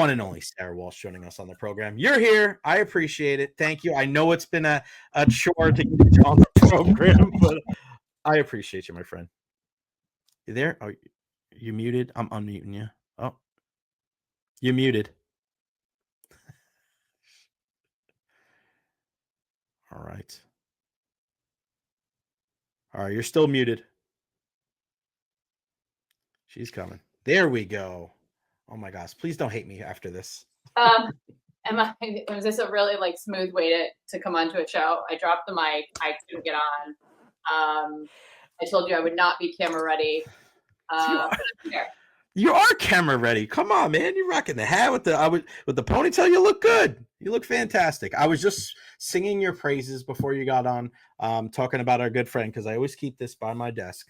One and only Sara Walsh joining us on the program. You're here. I appreciate it. Thank you. I know it's been a chore to get you on the program, but I appreciate you, my friend. You there? Oh, you muted? I'm unmuting you. Oh, you muted. All right. All right, you're still muted. She's coming. There we go. Oh my gosh, please don't hate me after this. Was this a really like smooth way to come onto a show? I dropped the mic. I couldn't get on. I told you I would not be camera ready. You are camera ready. Come on, man. You're rocking the hat with the ponytail. You look good. You look fantastic. I was just singing your praises before you got on, talking about our good friend, because I always keep this by my desk.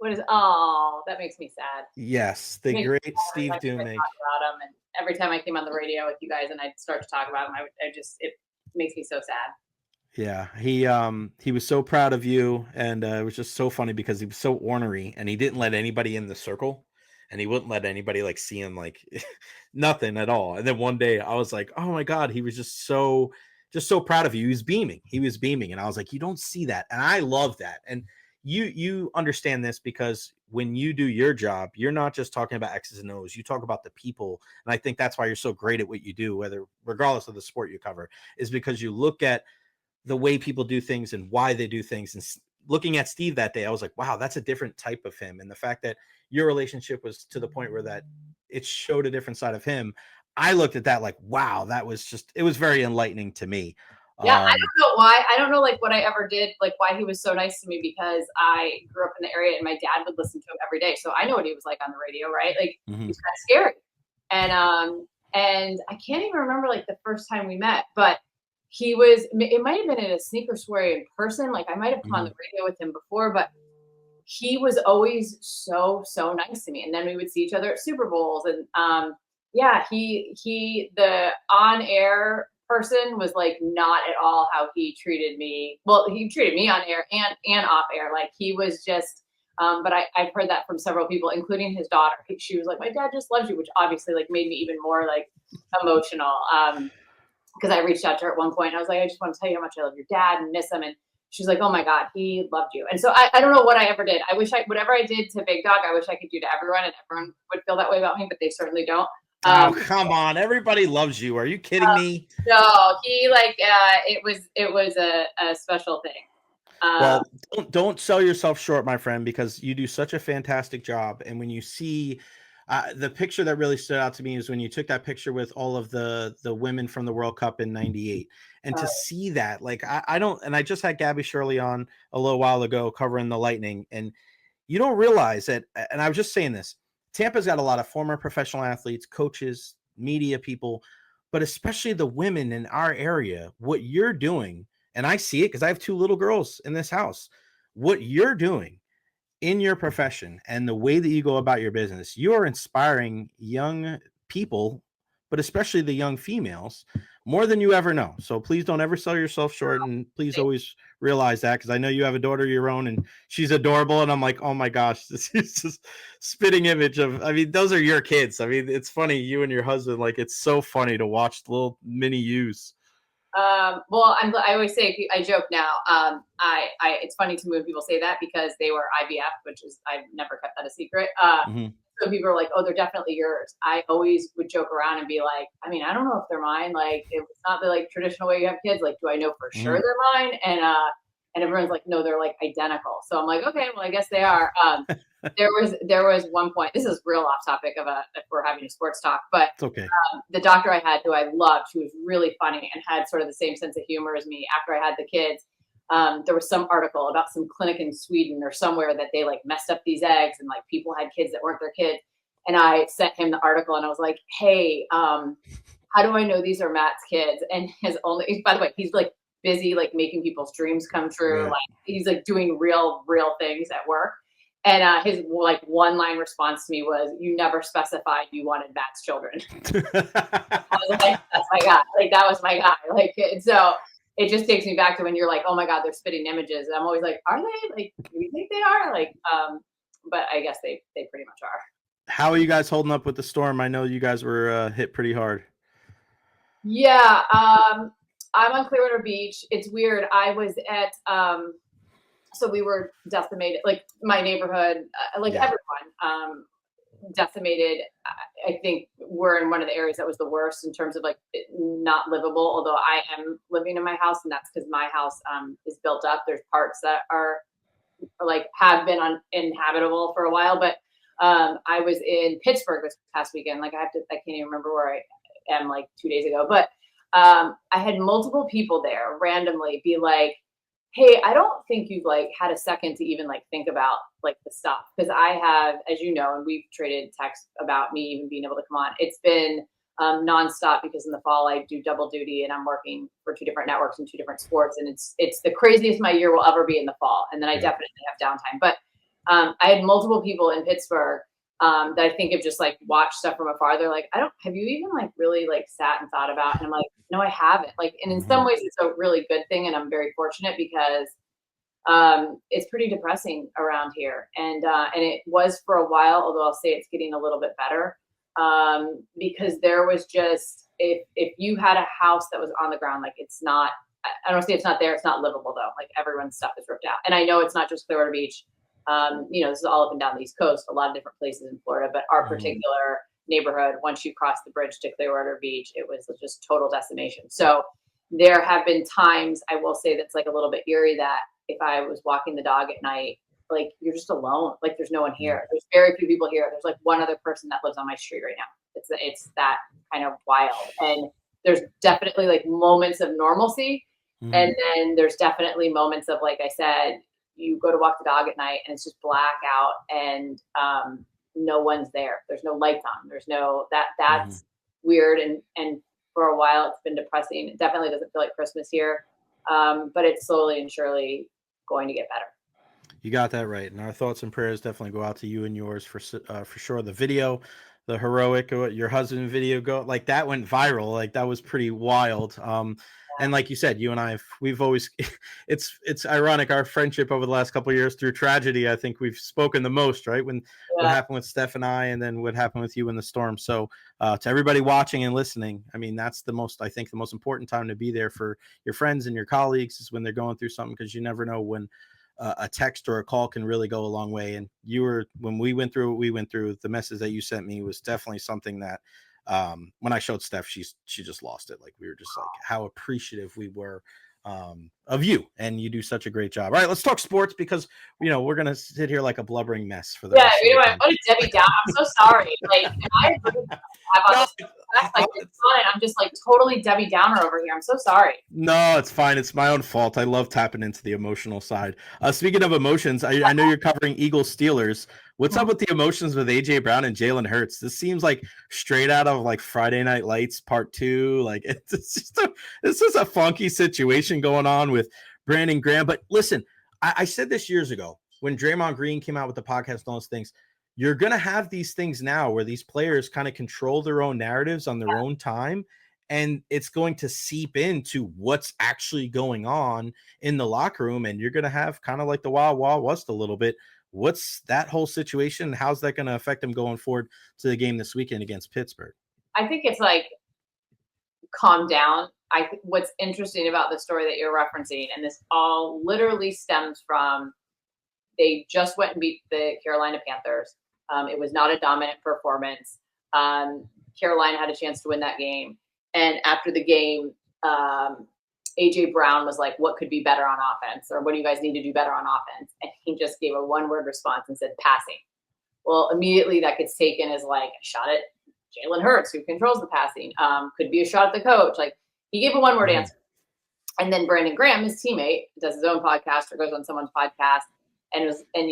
That makes me sad. Yes, the great Steve Dumig. About him, and every time I came on the radio with you guys and I'd start to talk about him, it makes me so sad. Yeah, he was so proud of you, and it was just so funny because he was so ornery, and he didn't let anybody in the circle, and he wouldn't let anybody like see him, like nothing at all. And then one day I was like, oh my God, he was just so proud of you. He was beaming, and I was like, you don't see that, and I love that. And you understand this because when you do your job, you're not just talking about X's and O's. You talk about the people, and I think that's why you're so great at what you do, regardless of the sport you cover, is because you look at the way people do things and why they do things. And looking at Steve that day, I was like, wow, that's a different type of him. And the fact that your relationship was to the point where that it showed a different side of him, I looked at that like, wow, it was very enlightening to me. Yeah, I don't know why. I don't know like what I ever did, like why he was so nice to me, because I grew up in the area and my dad would listen to him every day. So I know what he was like on the radio, right? Like He's kind of scary. And I can't even remember like the first time we met, but it might have been at a sneaker soiree in person. Like I might have come on the radio with him before, but he was always so nice to me. And then we would see each other at Super Bowls. And the on-air person was like not at all how he treated me. Well, he treated me on air and off air. Like he was just, but I've heard that from several people, including his daughter. She was like, my dad just loves you, which obviously like made me even more like emotional. Because I reached out to her at one point and I was like, I just want to tell you how much I love your dad and miss him. And she's like, oh my God, he loved you. And so I don't know what I ever did. I wish whatever I did to Big Dog, I wish I could do to everyone, and everyone would feel that way about me, but they certainly don't. Oh, come on. Everybody loves you. Are you kidding me? No, he like, it was a special thing. Well, don't sell yourself short, my friend, because you do such a fantastic job. And when you see the picture that really stood out to me is when you took that picture with all of the women from the World Cup in '98, and to see that, like, I don't, and I just had Gabby Shirley on a little while ago covering the Lightning, and you don't realize that. And I was just saying this, Tampa's got a lot of former professional athletes, coaches, media people, but especially the women in our area, what you're doing. And I see it because I have 2 little girls in this house. What you're doing in your profession and the way that you go about your business, you are inspiring young people, but especially the young females, more than you ever know. So please don't ever sell yourself short, and please always realize that, because I know you have a daughter of your own and she's adorable, and I'm like, oh my gosh, this is just spitting image of, I mean, those are your kids. I mean, it's funny, you and your husband, like, it's so funny to watch the little mini yous. Well, I always say, I joke now. It's funny to me when people say that, because they were IVF, which is, I've never kept that a secret. So people are like, oh, they're definitely yours. I always would joke around and be like, I mean, I don't know if they're mine. Like, it's not the like traditional way you have kids. Like, do I know for sure they're mine? And everyone's like, no, they're like identical. So I'm like, okay, well, I guess they are. There was one point, this is real off topic if we're having a sports talk, but it's okay. The doctor I had, who I loved, who was really funny and had sort of the same sense of humor as me after I had the kids, there was some article about some clinic in Sweden or somewhere that they like messed up these eggs, and like people had kids that weren't their kids. And I sent him the article and I was like, hey, how do I know these are Matt's kids? And by the way, he's like busy, like making people's dreams come true. Yeah. Like he's like doing real things at work. And his like one-line response to me was, you never specified you wanted Matt's children. I was like, that's my guy. Like, that was my guy. Like, and so it just takes me back to when you're like, oh my God, they're spitting images. And I'm always like, are they? Like, do you think they are? Like, but I guess they pretty much are. How are you guys holding up with the storm? I know you guys were hit pretty hard. Yeah, I'm on Clearwater Beach. It's weird. I was at so we were decimated, like my neighborhood, like Yeah. everyone, decimated. I think we're in one of the areas that was the worst in terms of like not livable. Although I am living in my house, and that's because my house is built up. There's parts that are like have been uninhabitable for a while, but I was in Pittsburgh this past weekend. Like I can't even remember where I am like 2 days ago, but I had multiple people there randomly be like, hey, I don't think you've like had a second to even like think about like the stuff. Cause I have, as you know, and we've traded texts about me even being able to come on. It's been nonstop because in the fall I do double duty and I'm working for two different networks and two different sports. And it's the craziest my year will ever be in the fall. And then I definitely have downtime. But I had multiple people in Pittsburgh that I think have just like watched stuff from afar. They're like, have you even like really like sat and thought about? And I'm like, no, I haven't. Like, and in some ways it's a really good thing. And I'm very fortunate because it's pretty depressing around here. And it was for a while, although I'll say it's getting a little bit better. Because there was just, if you had a house that was on the ground, like it's not, I don't say it's not there. It's not livable though. Like everyone's stuff is ripped out. And I know it's not just Clearwater Beach. This is all up and down the East Coast, a lot of different places in Florida, but our particular neighborhood, once you cross the bridge to Clearwater Beach, it was just total decimation. So there have been times, I will say, that's like a little bit eerie, that if I was walking the dog at night, like you're just alone, like there's no one here. There's very few people here. There's like one other person that lives on my street right now. It's that kind of wild. And there's definitely like moments of normalcy. And then there's definitely moments of, like I said, you go to walk the dog at night and it's just black out and no one's there. There's no lights on. There's no that's weird. And for a while it's been depressing. It definitely doesn't feel like Christmas here. But it's slowly and surely going to get better. You got that right, and our thoughts and prayers definitely go out to you and yours for sure. The video, the heroic, your husband video, go like that went viral. Like that was pretty wild. And like you said, you and we've always, it's ironic, our friendship over the last couple of years through tragedy. I think we've spoken the most, right? When what happened with Steph and I, and then what happened with you in the storm. So to everybody watching and listening, I mean, that's the most important time to be there for your friends and your colleagues is when they're going through something, because you never know when a text or a call can really go a long way. And when we went through what we went through, the message that you sent me was definitely something that when I showed Steph, she just lost it. Like we were just like how appreciative we were of you, and you do such a great job. All right, let's talk sports, because we're gonna sit here like a blubbering mess for the rest of the time. What a Debbie Down. I'm so sorry. Like I have on this I'm just like totally Debbie Downer over here. I'm so sorry. No, it's fine. It's my own fault. I love tapping into the emotional side. Speaking of emotions, I know you're covering Eagles Steelers. What's up with the emotions with AJ Brown and Jalen Hurts? This seems like straight out of like Friday Night Lights Part 2. Like this is a funky situation going on with Brandon Graham. But listen, I said this years ago when Draymond Green came out with the podcast and all those things. You're going to have these things now where these players kind of control their own narratives on their own time. And it's going to seep into what's actually going on in the locker room. And you're going to have kind of like the Wild Wild West a little bit. What's that whole situation? How's that going to affect them going forward to the game this weekend against Pittsburgh? I think it's like, calm down. What's interesting about the story that you're referencing, and this all literally stems from, they just went and beat the Carolina Panthers. It was not a dominant performance. Carolina had a chance to win that game. And after the game, AJ Brown was like, what could be better on offense? Or what do you guys need to do better on offense? And he just gave a one-word response and said, passing. Well, immediately that gets taken as like a shot at Jalen Hurts, who controls the passing. Could be a shot at the coach. Like he gave a one-word answer. And then Brandon Graham, his teammate, does his own podcast or goes on someone's podcast and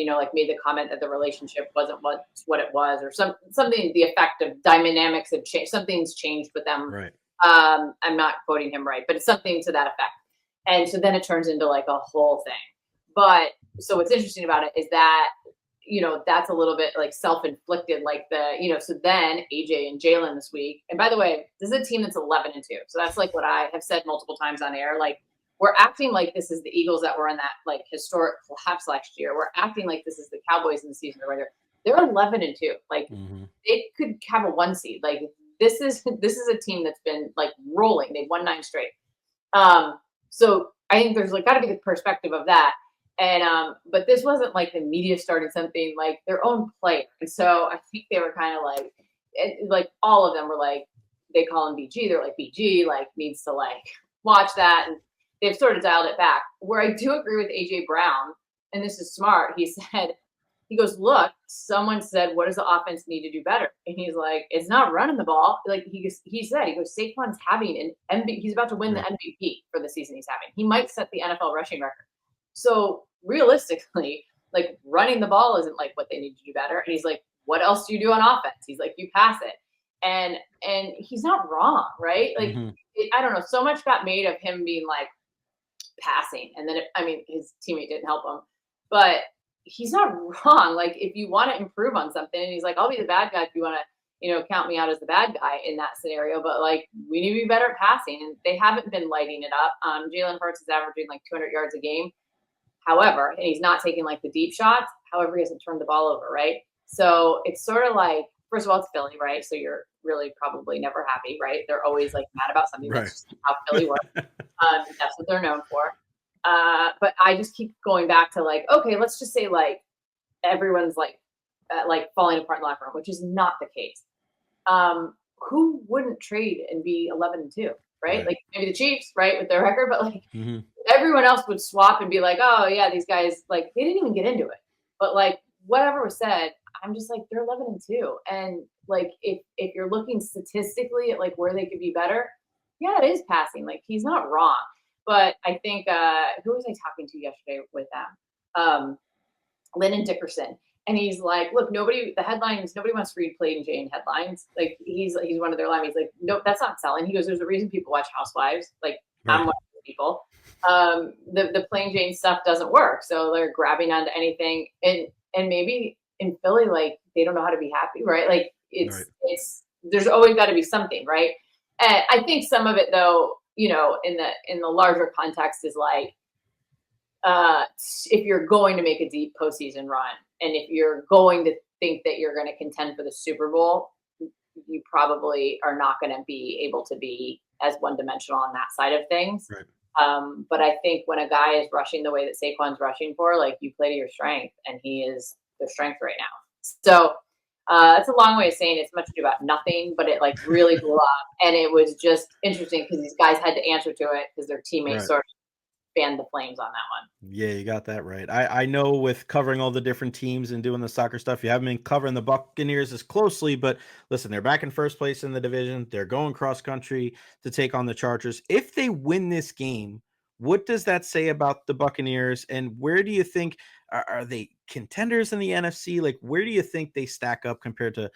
like made the comment that the relationship wasn't what it was, or something, the effect of dynamics have changed. Something's changed with them. Right. I'm not quoting him right, but it's something to that effect. And so then it turns into like a whole thing. But so what's interesting about it is that, that's a little bit like self-inflicted, like so then AJ and Jalen this week. And by the way, this is a team that's 11-2. So that's like what I have said multiple times on air. Like we're acting like this is the Eagles that were in that like historic collapse last year. We're acting like this is the Cowboys in the season or whatever. they're 11-2. Like Mm-hmm. they could have a 1 seed. Like this is a team that's been like rolling. They've won 9 straight. So I think there's like got to be the perspective of that. And but this wasn't like the media started something, like their own player. And so I think they were kind of like all of them were like, they call him BG. They're like, BG like needs to like watch that, and they've sort of dialed it back. Where I do agree with AJ Brown, and this is smart. He goes, look, someone said, what does the offense need to do better? And he's like, it's not running the ball. Like he said, Saquon's having an MVP. He's about to win the MVP for the season he's having. He might set the NFL rushing record. So realistically, like running the ball isn't like what they need to do better. And he's like, what else do you do on offense? He's like, you pass it. And he's not wrong, right? Like, I don't know. So much got made of him being like passing. And then, his teammate didn't help him. But he's not wrong. Like, if you want to improve on something, and he's like, I'll be the bad guy if you want to, count me out as the bad guy in that scenario. But like, we need to be better at passing, and they haven't been lighting it up. Jalen Hurts is averaging like 200 yards a game. However, and he's not taking like the deep shots. However, he hasn't turned the ball over, right? So it's sort of like, first of all, it's Philly, right? So you're really probably never happy, right? They're always like mad about something. Right. That's just how Philly works. That's what they're known for. But I just keep going back to like, okay, let's just say like everyone's like falling apart in the locker room, which is not the case. Who wouldn't trade and be 11-2, right? Like maybe the Chiefs, right, with their record, but like everyone else would swap and be like, oh yeah, these guys, like they didn't even get into it. But like whatever was said, I'm just like, they're 11-2. And like if you're looking statistically at like where they could be better, yeah, it is passing. Like he's not wrong. But I think who was I talking to yesterday with them? Lennon Dickerson. And he's like, look, nobody wants to read Plain Jane headlines. Like he's one of their line. He's like, nope, that's not selling. He goes, there's a reason people watch Housewives. Like I'm one of those people. The Plain Jane stuff doesn't work. So they're grabbing onto anything. And maybe in Philly, like they don't know how to be happy, right? Like it's there's always got to be something, right? And I think some of it though, in the larger context is like, if you're going to make a deep postseason run, and if you're going to think that you're going to contend for the Super Bowl, you probably are not going to be able to be as one-dimensional on that side of things. Right. But I think when a guy is rushing the way that Saquon's rushing for, like you play to your strength, and he is their strength right now. So it's a long way of saying it's much ado about nothing, but it like really blew up, and it was just interesting because these guys had to answer to it because their teammates sort of fanned the flames on that one. Yeah, you got that right. I know with covering all the different teams and doing the soccer stuff, you haven't been covering the Buccaneers as closely, but listen, they're back in first place in the division. They're going cross country to take on the Chargers. If they win this game, what does that say about the Buccaneers, and where do you think are they contenders in the NFC? Like, where do you think they stack up compared to,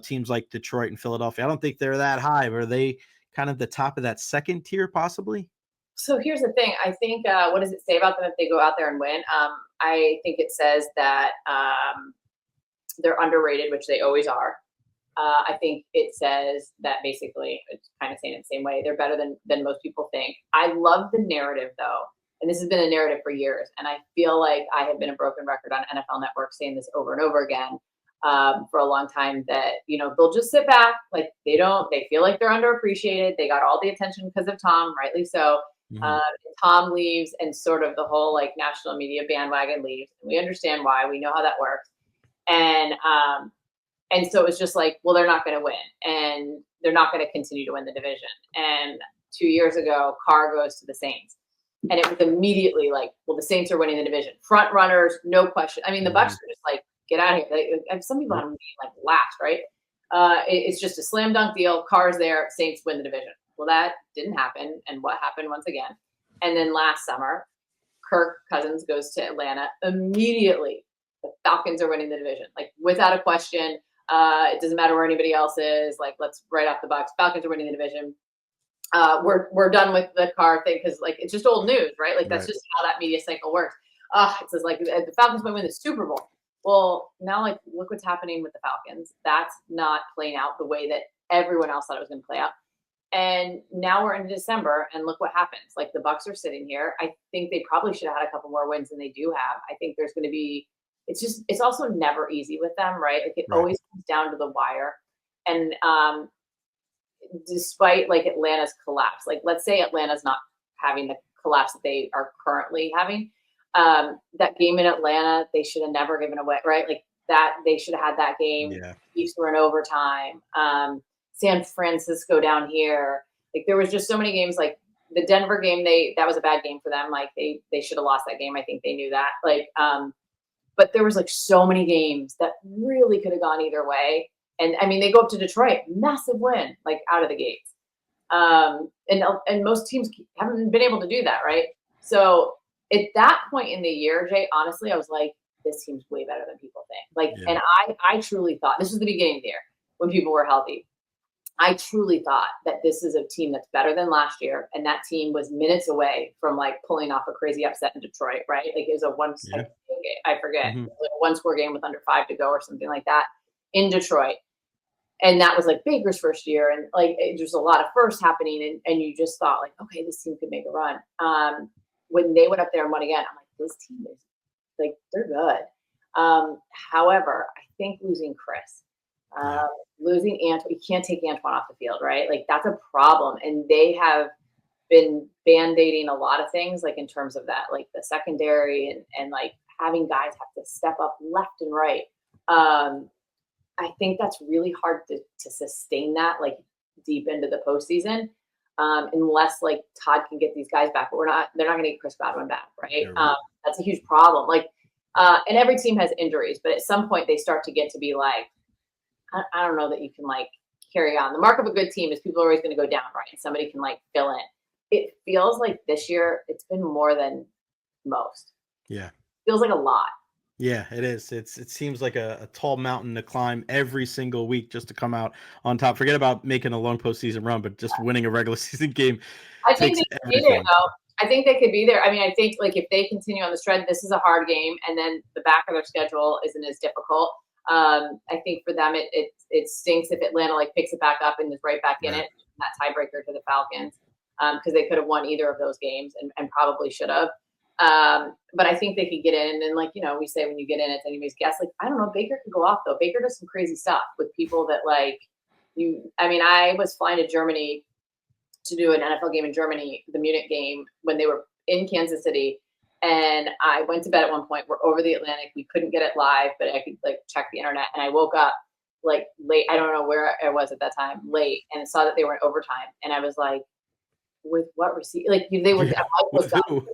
teams like Detroit and Philadelphia? I don't think they're that high, but are they kind of the top of that second tier possibly? So here's the thing. I think, what does it say about them if they go out there and win? I think it says that they're underrated, which they always are. I think it says that basically, it's kind of saying it the same way, they're better than most people think. I love the narrative, though, and this has been a narrative for years, and I feel like I have been a broken record on NFL Network saying this over and over again for a long time, that, they'll just sit back, like they feel like they're underappreciated. They got all the attention because of Tom, rightly so. Tom leaves, and sort of the whole like national media bandwagon leaves. We understand why. We know how that works. And so it's just like, well, they're not going to win, and they're not going to continue to win the division. And 2 years ago, Carr goes to the Saints, and it was immediately like, well, the Saints are winning the division, front runners, no question. I mean, the Bucs are just like, get out of here. Some people have been like last, right? It's just a slam dunk deal. Carr's there, Saints win the division. Well, that didn't happen. And what happened once again? And then last summer, Kirk Cousins goes to Atlanta. Immediately, the Falcons are winning the division, like without a question. It doesn't matter where anybody else is. Like, let's write off the Bucs. Falcons are winning the division. We're done with the Carr thing because like it's just old news, right? Like that's just how that media cycle works. It says like the Falcons might win the Super Bowl. Well, now like look what's happening with the Falcons. That's not playing out the way that everyone else thought it was going to play out. And now we're into December, and look what happens. Like the Bucs are sitting here. I think they probably should have had a couple more wins than they do have. I think there's going to be it's also never easy with them, right? Like it always comes down to the wire. And despite like Atlanta's collapse, like let's say Atlanta's not having the collapse that they are currently having, that game in Atlanta, they should have never given away, right? Like that, they should have had that game. Yeah. Chiefs were in overtime. San Francisco down here, like there was just so many games. Like the Denver game, that was a bad game for them. Like they should have lost that game. I think they knew that. Like, but there was like so many games that really could have gone either way. And I mean, they go up to Detroit, massive win, like out of the gates. And most teams haven't been able to do that, right? So at that point in the year, Jay, honestly, I was like, this team's way better than people think. Like, and I truly thought, this was the beginning of the year when people were healthy. I truly thought that this is a team that's better than last year. And that team was minutes away from like pulling off a crazy upset in Detroit, right? Like it was a I forget, it was like a 1-score game with under 5 to go or something like that in Detroit. And that was like Baker's first year. And like, there's a lot of firsts happening. And you just thought like, okay, this team could make a run. When they went up there and won again, I'm like, this team is like, they're good. However, I think losing Chris, losing Antoine, you can't take Antoine off the field, right? Like that's a problem. And they have been band-aiding a lot of things, like in terms of that, like the secondary and like having guys have to step up left and right. I think that's really hard to sustain that like deep into the postseason, unless like Todd can get these guys back. But they're not going to get Chris Godwin back, right? That's a huge problem. Like, and every team has injuries, but at some point they start to get to be like, I don't know that you can like carry on. The mark of a good team is people are always going to go down, right? And somebody can like fill in. It feels like this year it's been more than most. Yeah. Feels like a lot. Yeah, it is. It seems like a tall mountain to climb every single week just to come out on top. Forget about making a long postseason run, but just winning a regular season game. I think they could be there, though. I think they could be there. I mean, I think like if they continue on this trend, this is a hard game, and then the back of their schedule isn't as difficult. I think for them, it stinks if Atlanta like picks it back up and is right back in it, that tiebreaker to the Falcons, because they could have won either of those games and probably should have. But I think they could get in, and then like, you know, we say when you get in, it's anybody's guess. Like, I don't know, Baker could go off though. Baker does some crazy stuff with people that like I mean, I was flying to Germany to do an NFL game in Germany, the Munich game, when they were in Kansas City. And I went to bed at one point. We're over the Atlantic. We couldn't get it live, but I could like check the internet. And I woke up like late. I don't know where I was at that time, late, and saw that they were in overtime. And I was like, with what receipt? Like they were, it took them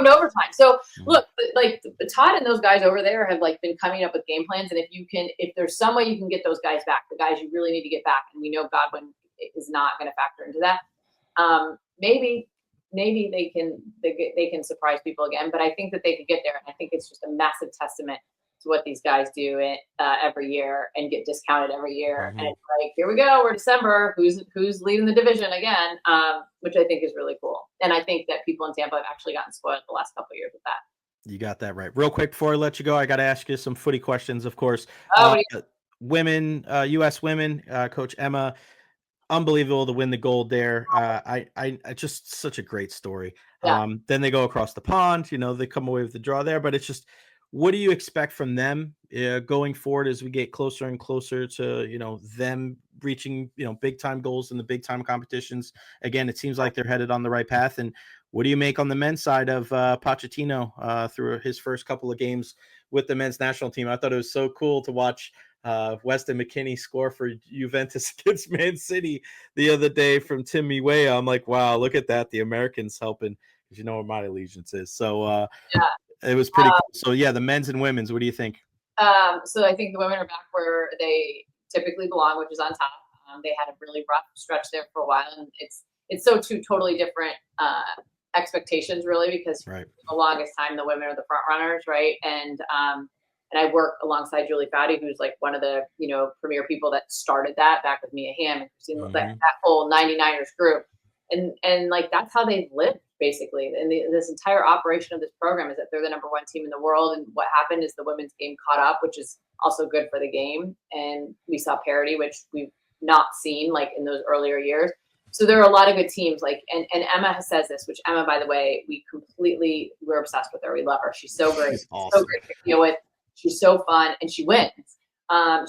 to overtime. So look, like Todd and those guys over there have like been coming up with game plans. And if there's some way you can get those guys back, the guys you really need to get back, and we know Godwin is not going to factor into that. Maybe they can surprise people again, but I think that they could get there. And I think it's just a massive testament to what these guys do every year and get discounted every year. And it's like, here we go, we're December. Who's leading the division again? Which I think is really cool. And I think that people in Tampa have actually gotten spoiled the last couple of years with that. You got that right. Real quick before I let you go, I got to ask you some footy questions, of course. Women, U.S. women, Coach Emma, unbelievable to win the gold there. I just such a great story. Then they go across the pond, you know, they come away with the draw there, but it's just, what do you expect from them going forward as we get closer and closer to, you know, them reaching, you know, big time goals in the big time competitions? Again, it seems like they're headed on the right path. And what do you make on the men's side of Pochettino through his first couple of games with the men's national team? I thought it was so cool to watch Weston McKennie score for Juventus against Man City the other day from Tim Weah. I'm like, wow, look at that. The Americans helping, because you know where my allegiance is. So it was pretty cool. So yeah, the men's and women's, what do you think? So I think the women are back where they typically belong, which is on top. They had a really rough stretch there for a while, and it's so two totally different expectations, really, because for the longest time the women are the front runners, right? And I work alongside Julie Foudy, who's like one of the, you know, premier people that started that back with Mia Hamm and Christine, that whole 99ers group. And like, that's how they've lived basically. And this entire operation of this program is that they're the number one team in the world. And what happened is the women's game caught up, which is also good for the game. And we saw parity, which we've not seen like in those earlier years. So there are a lot of good teams, like, and Emma says this, which Emma, by the way, we're obsessed with her. We love her. She's so great. She's awesome. So great to deal with. She's so fun, and she wins.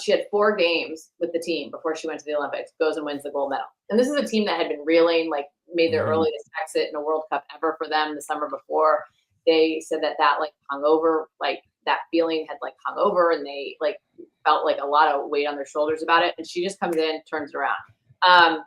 She had 4 games with the team before she went to the Olympics, goes and wins the gold medal. And this is a team that had been reeling, like made their earliest exit in a World Cup ever for them the summer before. They said that like hung over, like that feeling had like hung over, and they like felt like a lot of weight on their shoulders about it. And she just comes in, turns it around. I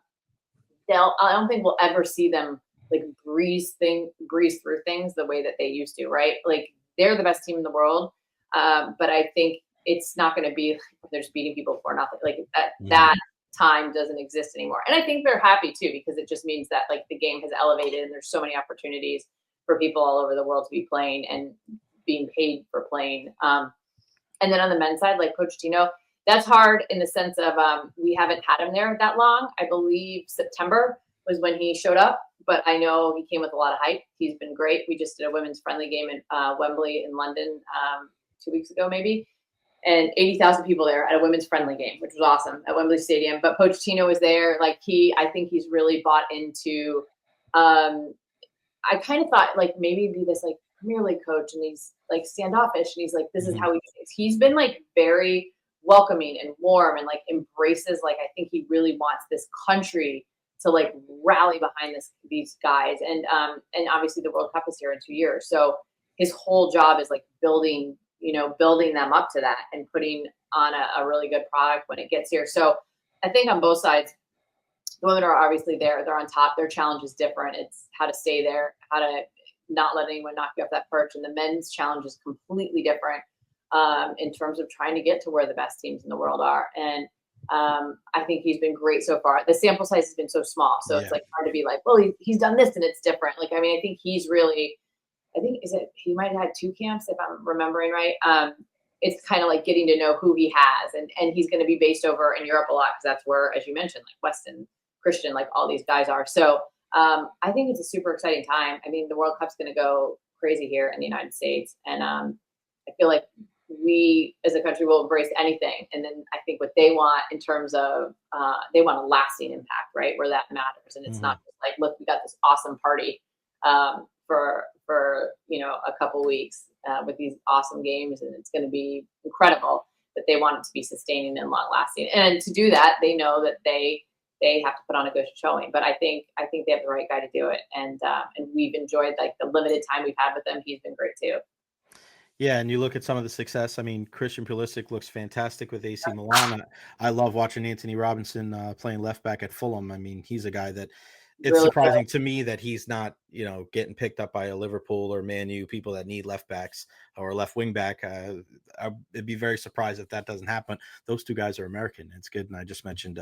don't think we'll ever see them like breeze through things the way that they used to, right? Like they're the best team in the world. But I think it's not going to be they're just beating people for nothing. Like that time doesn't exist anymore. And I think they're happy too, because it just means that like the game has elevated and there's so many opportunities for people all over the world to be playing and being paid for playing. And then on the men's side, like Pochettino, that's hard in the sense of we haven't had him there that long. I believe September was when he showed up, but I know he came with a lot of hype. He's been great. We just did a women's friendly game in Wembley in London 2 weeks ago, maybe. And 80,000 people there at a women's friendly game, which was awesome at Wembley Stadium. But Pochettino was there. Like I think he's really bought into, I kind of thought like maybe he'd be this like Premier League coach and he's like standoffish and he's like, this is how he is. He's been like very welcoming and warm and like embraces, like, I think he really wants this country to like rally behind these guys. And obviously the World Cup is here in 2 years. So his whole job is like building them up to that and putting on a really good product when it gets here. So I think on both sides, the women are obviously there. They're on top. Their challenge is different. It's how to stay there, how to not let anyone knock you off that perch. And the men's challenge is completely different in terms of trying to get to where the best teams in the world are. And I think he's been great so far. The sample size has been so small. So it's like hard to be like, well, he's done this and it's different. Like, I mean, I think he's really, he might have had 2 camps if I'm remembering right. It's kind of like getting to know who he has, and he's going to be based over in Europe a lot because that's where, as you mentioned, like Weston, Christian, like all these guys are. So I think it's a super exciting time. I mean, the World Cup's going to go crazy here in the United States, and I feel like we as a country will embrace anything. And then I think what they want in terms of they want a lasting impact, right, where that matters, and it's not just like, look, we got this awesome party for a couple weeks with these awesome games, and it's going to be incredible. But they want it to be sustaining and long lasting, and to do that, they know that they have to put on a good showing. But I think they have the right guy to do it, and we've enjoyed like the limited time we've had with them. He's been great too. Yeah, and you look at some of the success. I mean, Christian Pulisic looks fantastic with AC Milan. I love watching Anthony Robinson playing left back at Fulham. I mean, he's a guy that it's Really surprising to me that he's not, getting picked up by a Liverpool or Man U, people that need left backs or left wing back. I'd be very surprised if that doesn't happen. Those 2 guys are American. It's good. And I just mentioned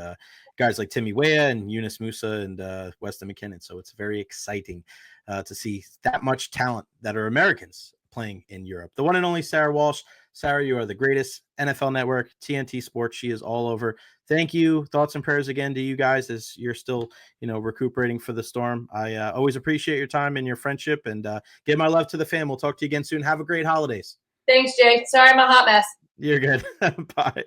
guys like Timmy Weah and Yunus Musa and Weston McKinnon. So it's very exciting to see that much talent that are Americans playing in Europe. The one and only Sara Walsh. Sara, you are the greatest. NFL Network, TNT Sports. She is all over. Thank you. Thoughts and prayers again to you guys as you're still, recuperating for the storm. I always appreciate your time and your friendship, and give my love to the fam. We'll talk to you again soon. Have a great holidays. Thanks, Jay. Sorry, I'm a hot mess. You're good. Bye.